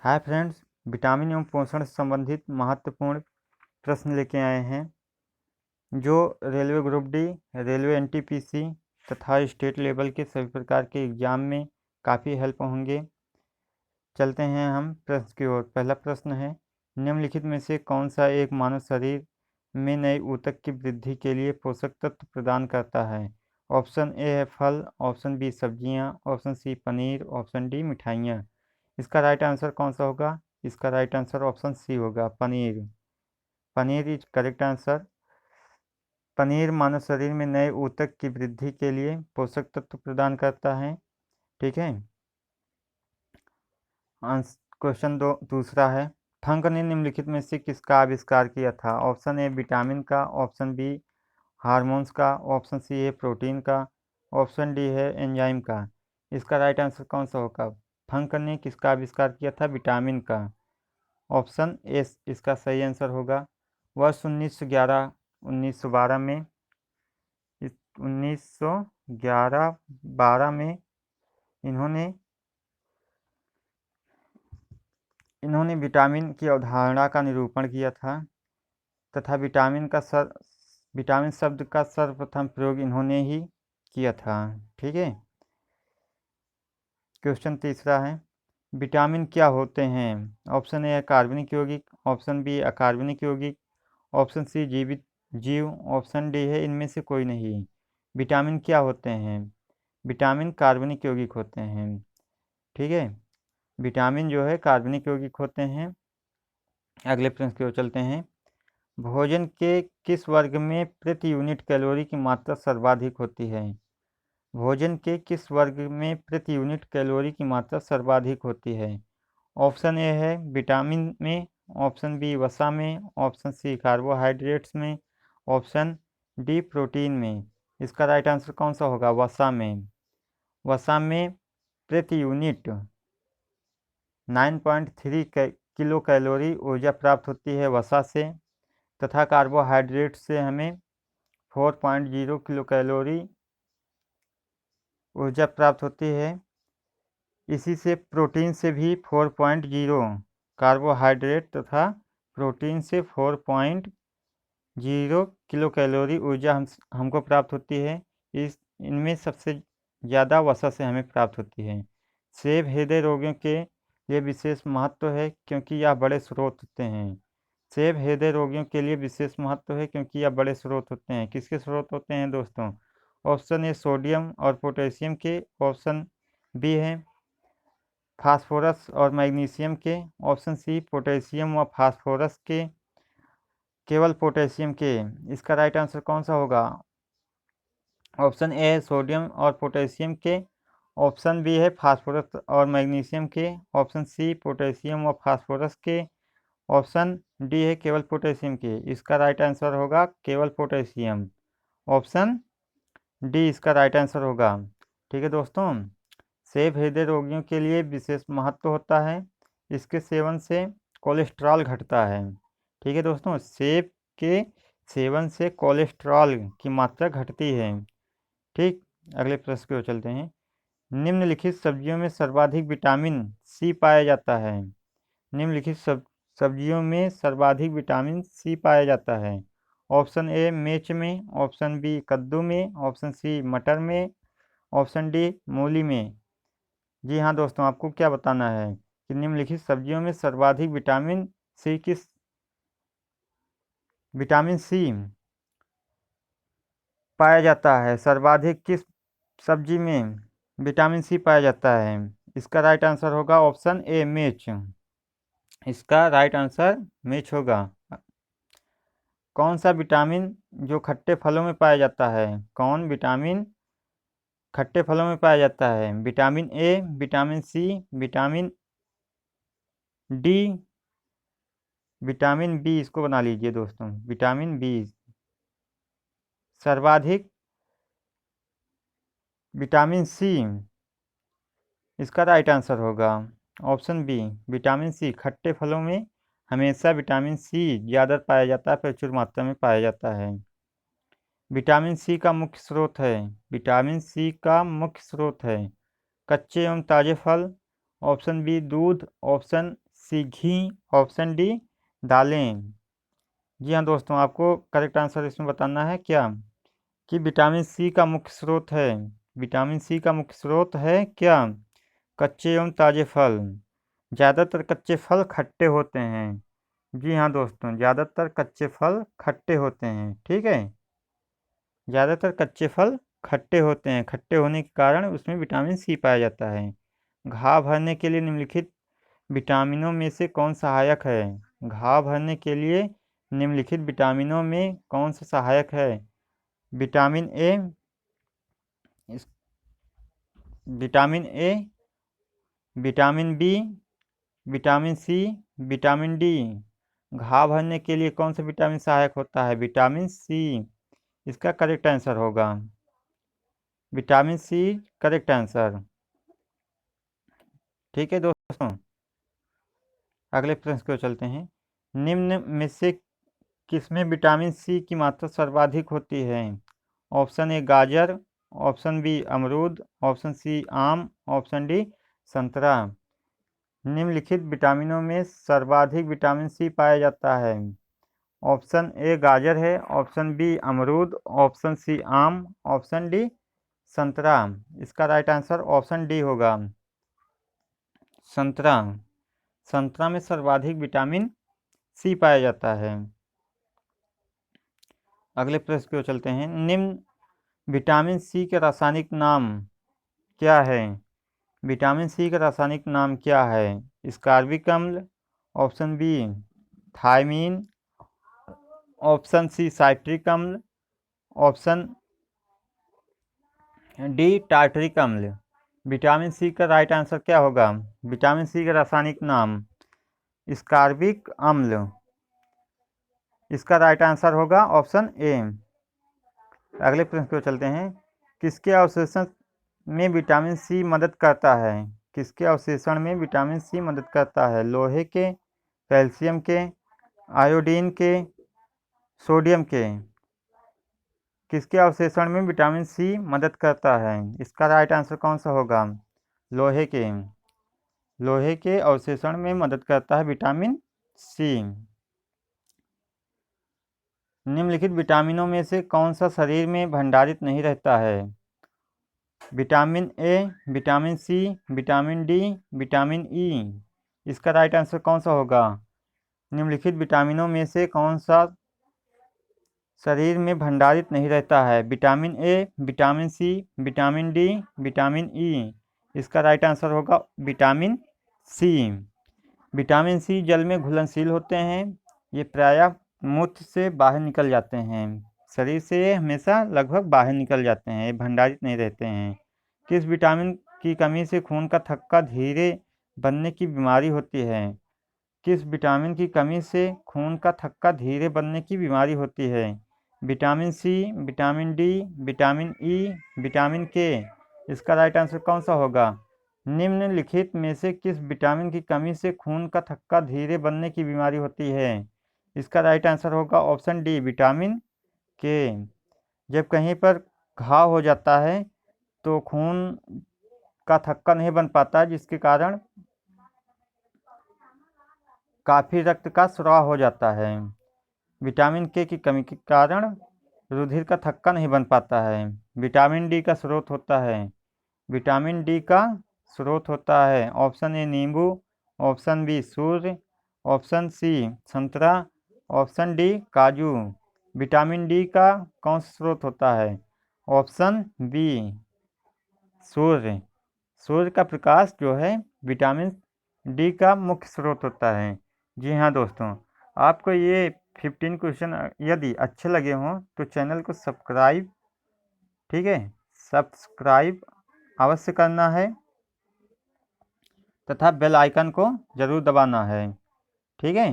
Hi friends, vitamin एवं पोषण से संबंधित महत्वपूर्ण प्रश्न लेके आए हैं जो railway group D, railway NTPC तथा स्टेट लेवल के सभी प्रकार के एग्जाम में काफ़ी हेल्प होंगे। चलते हैं हम प्रश्न की ओर। पहला प्रश्न है, निम्नलिखित में से कौन सा एक मानव शरीर में नए ऊतक की वृद्धि के लिए पोषक तत्व प्रदान करता है? ऑप्शन ए है फल, ऑप्शन बी सब्जियां, ऑप्शन सी पनीर, ऑप्शन डी मिठाइयाँ। इसका राइट आंसर कौन सा होगा? इसका राइट आंसर ऑप्शन सी होगा, paneer. Paneer is correct answer. Paneer मानव शरीर में नए ऊतक की वृद्धि के लिए पोषक तत्व प्रदान करता है। ठीक है। क्वेश्चन दूसरा है, फंक ने निम्नलिखित में से किसका आविष्कार किया था? ऑप्शन ए विटामिन का, ऑप्शन बी हार्मोन्स का, ऑप्शन सी है प्रोटीन का, ऑप्शन डी है एंजाइम का। इसका राइट आंसर कौन सा होगा? फंक ने किसका आविष्कार किया था? विटामिन का। ऑप्शन ए इसका सही आंसर होगा। वर्ष 1911-1912 में 1911-12 में इन्होंने विटामिन की अवधारणा का निरूपण किया था तथा विटामिन शब्द का सर्वप्रथम प्रयोग इन्होंने ही किया था। ठीक है। क्वेश्चन तीसरा है, विटामिन क्या होते हैं? ऑप्शन ए कार्बनिक यौगिक, ऑप्शन बी अकार्बनिक यौगिक, ऑप्शन सी जीवित जीव, ऑप्शन डी है इनमें से कोई नहीं। विटामिन क्या होते हैं? विटामिन कार्बनिक यौगिक होते हैं। ठीक है। विटामिन जो है कार्बनिक यौगिक होते हैं। अगले प्रश्न की ओर चलते हैं, भोजन के किस वर्ग में प्रति यूनिट कैलोरी की मात्रा सर्वाधिक होती है? भोजन के किस वर्ग में प्रति यूनिट कैलोरी की मात्रा सर्वाधिक होती है? ऑप्शन ए है विटामिन में, ऑप्शन बी वसा में, ऑप्शन सी कार्बोहाइड्रेट्स में, ऑप्शन डी प्रोटीन में। इसका राइट आंसर कौन सा होगा? वसा में। वसा में प्रति यूनिट 9.3 किलो कैलोरी ऊर्जा प्राप्त होती है वसा से, तथा कार्बोहाइड्रेट से हमें 4.0 किलो कैलोरी ऊर्जा प्राप्त होती है। इसी से प्रोटीन से भी 4.0 कार्बोहाइड्रेट तथा प्रोटीन से 4.0 किलो कैलोरी ऊर्जा हमको प्राप्त होती है। इनमें सबसे ज़्यादा वसा से हमें प्राप्त होती है। सेब हृदय रोगियों के लिए विशेष महत्व है क्योंकि यह बड़े स्रोत होते हैं। सेब हृदय रोगियों के लिए विशेष महत्व है क्योंकि यह बड़े स्रोत होते हैं। किसके स्रोत होते हैं दोस्तों? ऑप्शन ए सोडियम और पोटेशियम के, ऑप्शन बी है फास्फोरस और मैग्नीशियम के, ऑप्शन सी पोटेशियम व फास्फोरस के, केवल पोटेशियम के। इसका राइट आंसर कौन सा होगा? ऑप्शन ए है सोडियम और पोटेशियम के, ऑप्शन बी है फास्फोरस और मैग्नीशियम के, ऑप्शन सी पोटेशियम व फास्फोरस के, ऑप्शन डी है केवल पोटेशियम के। इसका राइट आंसर होगा केवल पोटेशियम। ऑप्शन डी इसका राइट आंसर होगा। ठीक है दोस्तों, सेब हृदय रोगियों के लिए विशेष महत्व होता है। इसके सेवन से कोलेस्ट्रॉल घटता है। ठीक है दोस्तों, सेब के सेवन से कोलेस्ट्रॉल की मात्रा घटती है। ठीक। अगले प्रश्न की ओर चलते हैं, निम्नलिखित सब्जियों में सर्वाधिक विटामिन सी पाया जाता है। निम्नलिखित सब्जियों में सर्वाधिक विटामिन सी पाया जाता है। ऑप्शन ए मिर्च में, ऑप्शन बी कद्दू में, ऑप्शन सी मटर में, ऑप्शन डी मूली में। जी हाँ दोस्तों, आपको क्या बताना है कि निम्नलिखित सब्जियों में सर्वाधिक विटामिन सी पाया जाता है। सर्वाधिक किस सब्जी में विटामिन सी पाया जाता है? इसका राइट आंसर होगा ऑप्शन ए मिर्च। इसका राइट आंसर मिर्च होगा। कौन सा विटामिन जो खट्टे फलों में पाया जाता है? कौन विटामिन खट्टे फलों में पाया जाता है? Vitamin A, vitamin C, vitamin D, vitamin B. इसको बना लीजिए दोस्तों, विटामिन बी। सर्वाधिक विटामिन सी इसका राइट आंसर होगा ऑप्शन बी, विटामिन सी। खट्टे फलों में हमेशा विटामिन सी ज़्यादा पाया जाता है, प्रचुर मात्रा में पाया जाता है। विटामिन सी का मुख्य स्रोत है, विटामिन सी का मुख्य स्रोत है कच्चे एवं ताज़े फल, ऑप्शन बी दूध, ऑप्शन सी घी, ऑप्शन डी दालें। जी हाँ दोस्तों, आपको करेक्ट आंसर इसमें बताना है क्या कि विटामिन सी का मुख्य स्रोत है, विटामिन सी का मुख्य स्रोत है क्या कच्चे एवं ताजे फल। ज़्यादातर कच्चे फल खट्टे होते हैं। जी हाँ दोस्तों, ज़्यादातर कच्चे फल खट्टे होते हैं। ठीक है, ज़्यादातर कच्चे फल खट्टे होते हैं, खट्टे होने के कारण उसमें विटामिन सी पाया जाता है। घाव भरने के लिए निम्नलिखित विटामिनों में से कौन सहायक है। घाव भरने के लिए निम्नलिखित विटामिनों में कौन सा सहायक है। Vitamin A, vitamin A, vitamin B, vitamin C, vitamin D. घाव भरने के लिए कौन सा विटामिन सहायक होता है, विटामिन सी। इसका करेक्ट आंसर होगा विटामिन सी, करेक्ट आंसर। ठीक है दोस्तों, अगले प्रश्न को चलते हैं। निम्न में से किसमें विटामिन सी की मात्रा सर्वाधिक होती है। ऑप्शन ए गाजर, ऑप्शन बी अमरूद, ऑप्शन सी आम, ऑप्शन डी संतरा। निम्नलिखित विटामिनों में सर्वाधिक विटामिन सी पाया जाता है। ऑप्शन ए गाजर है, ऑप्शन बी अमरूद, ऑप्शन सी आम, ऑप्शन डी संतरा। इसका राइट आंसर ऑप्शन डी होगा संतरा। संतरा में सर्वाधिक विटामिन सी पाया जाता है। अगले प्रश्न की ओर चलते हैं। निम्न विटामिन सी के रासायनिक नाम क्या है। विटामिन सी का रासायनिक नाम क्या है। स्कारबिक अम्ल, option B thiamine, option C citric अम्ल, ऑप्शन डी टार्टरिक अम्ल। विटामिन सी का राइट आंसर क्या होगा। विटामिन सी का रासायनिक नाम स्कारबिक अम्ल। इसका राइट आंसर होगा ऑप्शन ए। अगले प्रश्न को चलते हैं। किसके अवशोषण में विटामिन सी मदद करता है। किसके अवशोषण में विटामिन सी मदद करता है। लोहे के, कैल्शियम के, आयोडीन के, सोडियम के। किसके अवशोषण में विटामिन सी मदद करता है। इसका राइट आंसर कौन सा होगा। लोहे के, लोहे के अवशोषण में मदद करता है विटामिन सी। निम्नलिखित विटामिनों में से कौन सा शरीर में भंडारित नहीं रहता है। Vitamin A, vitamin C, vitamin D, vitamin E. इसका राइट आंसर कौन सा होगा। निम्नलिखित विटामिनों में से कौन सा शरीर में भंडारित नहीं रहता है। Vitamin A, vitamin C, vitamin D, vitamin E. इसका राइट आंसर होगा विटामिन सी। विटामिन सी जल में घुलनशील होते हैं। ये प्रायः मूत्र से बाहर निकल जाते हैं। शरीर से ये हमेशा लगभग बाहर निकल जाते हैं, ये भंडारित नहीं रहते हैं। किस विटामिन की कमी से खून का थक्का धीरे बनने की बीमारी होती है। किस विटामिन की कमी से खून का थक्का धीरे बनने की बीमारी होती है। Vitamin C, vitamin D, vitamin E, vitamin K. इसका राइट आंसर कौन सा होगा। निम्नलिखित में से किस विटामिन की कमी से खून का थक्का धीरे बनने की बीमारी होती है। इसका राइट आंसर होगा ऑप्शन डी विटामिन के। जब कहीं पर घाव हो जाता है तो खून का थक्का नहीं बन पाता, जिसके कारण काफ़ी रक्त का स्राव हो जाता है। विटामिन के की कमी के कारण रुधिर का थक्का नहीं बन पाता है। विटामिन डी का स्रोत होता है, विटामिन डी का स्रोत होता है ऑप्शन ए नींबू, ऑप्शन बी सूर्य, ऑप्शन सी संतरा, ऑप्शन डी काजू। विटामिन डी का कौन सा स्रोत होता है। ऑप्शन बी सूर्य। सूर्य का प्रकाश जो है विटामिन डी का मुख्य स्रोत होता है। जी हाँ दोस्तों, आपको ये 15 क्वेश्चन यदि अच्छे लगे हों तो चैनल को सब्सक्राइब, ठीक है, सब्सक्राइब अवश्य करना है तथा बेल आइकन को ज़रूर दबाना है। ठीक है।